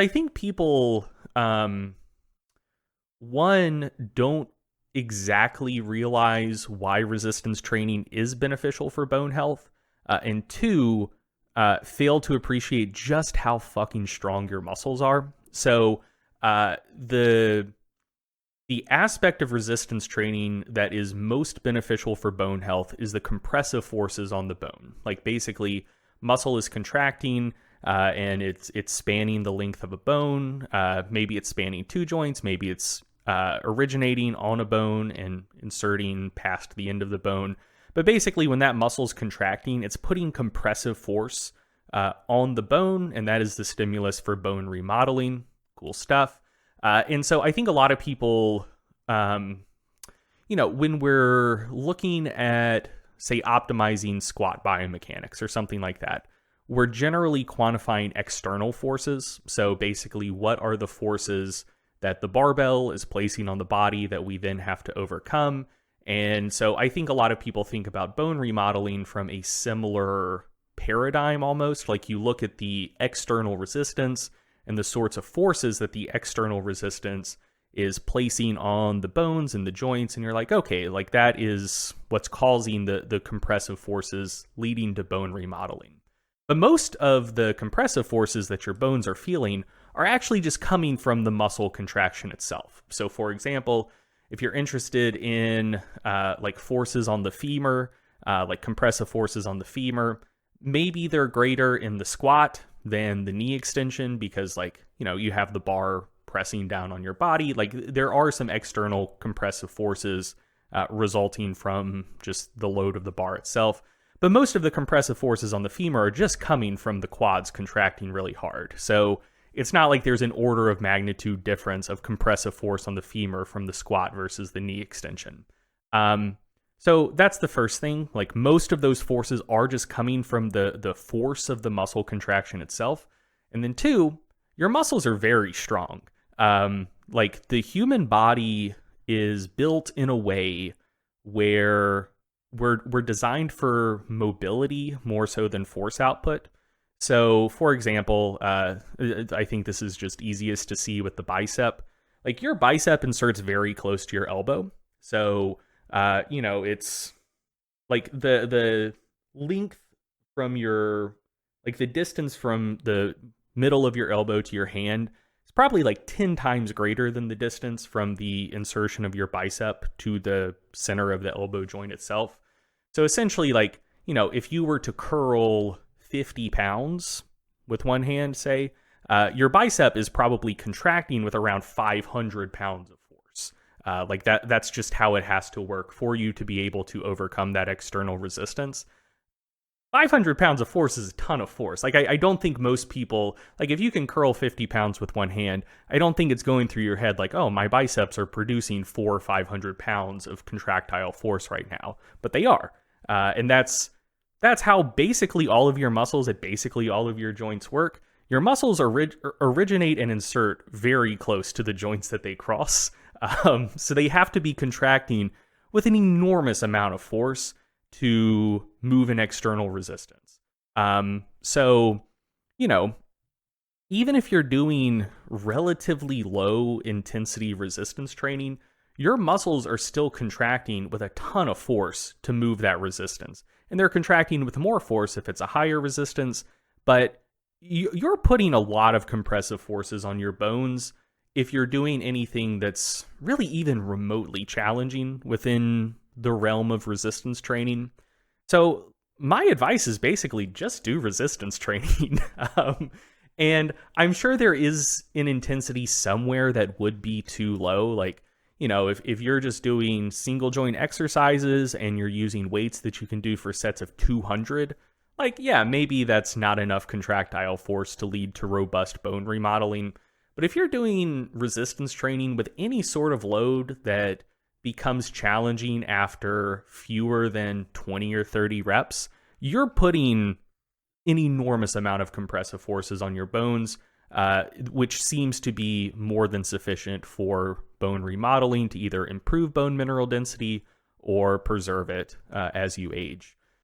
I think people, one, don't exactly realize why resistance training is beneficial for bone health, and two, fail to appreciate just how fucking strong your muscles are. So, the aspect of resistance training that is most beneficial for bone health is the compressive forces on the bone. Like basically, muscle is contracting, and it's spanning the length of a bone. Maybe it's spanning two joints. Maybe it's originating on a bone and inserting past the end of the bone. But basically, when that muscle's contracting, it's putting compressive force on the bone, and that is the stimulus for bone remodeling. Cool stuff. And so I think a lot of people, when we're looking at, say, optimizing squat biomechanics or something like that, we're generally quantifying external forces. So basically, what are the forces that the barbell is placing on the body that we then have to overcome? And so I think a lot of people think about bone remodeling from a similar paradigm almost. Like you look at the external resistance and the sorts of forces that the external resistance is placing on the bones and the joints, and you're like, okay, like that is what's causing the compressive forces leading to bone remodeling. But most of the compressive forces that your bones are feeling are actually just coming from the muscle contraction itself. So for example, if you're interested in like forces on the femur, like compressive forces on the femur, maybe they're greater in the squat than the knee extension because, like, you have the bar pressing down on your body. Like, there are some external compressive forces resulting from just the load of the bar itself. But most of the compressive forces on the femur are just coming from the quads contracting really hard. So it's not like there's an order of magnitude difference of compressive force on the femur from the squat versus the knee extension. So that's the first thing. Like most of those forces are just coming from the force of the muscle contraction itself. And then two, your muscles are very strong. Like the human body is built in a way where we're designed for mobility more so than force output. So for example, I think this is just easiest to see with the bicep. Like your bicep inserts very close to your elbow. So it's like the length from your, like the distance from the middle of your elbow to your hand is probably like 10 times greater than the distance from the insertion of your bicep to the center of the elbow joint itself. So essentially, like, if you were to curl 50 pounds with one hand, say, your bicep is probably contracting with around 500 pounds of force. Like that's just how it has to work for you to be able to overcome that external resistance. 500 pounds of force is a ton of force. Like, I don't think most people, like, if you can curl 50 pounds with one hand, I don't think it's going through your head like, oh, my biceps are producing 400 or 500 pounds of contractile force right now. But they are. And that's how basically all of your muscles at basically all of your joints work. Your muscles originate and insert very close to the joints that they cross. So they have to be contracting with an enormous amount of force to move an external resistance. So, even if you're doing relatively low intensity resistance training, your muscles are still contracting with a ton of force to move that resistance. And they're contracting with more force if it's a higher resistance, but you're putting a lot of compressive forces on your bones if you're doing anything that's really even remotely challenging within the realm of resistance training. So my advice is basically just do resistance training. And I'm sure there is an intensity somewhere that would be too low. Like, if you're just doing single joint exercises and you're using weights that you can do for sets of 200, like, yeah, maybe that's not enough contractile force to lead to robust bone remodeling. But if you're doing resistance training with any sort of load that becomes challenging after fewer than 20 or 30 reps, you're putting an enormous amount of compressive forces on your bones, which seems to be more than sufficient for bone remodeling to either improve bone mineral density or preserve it as you age.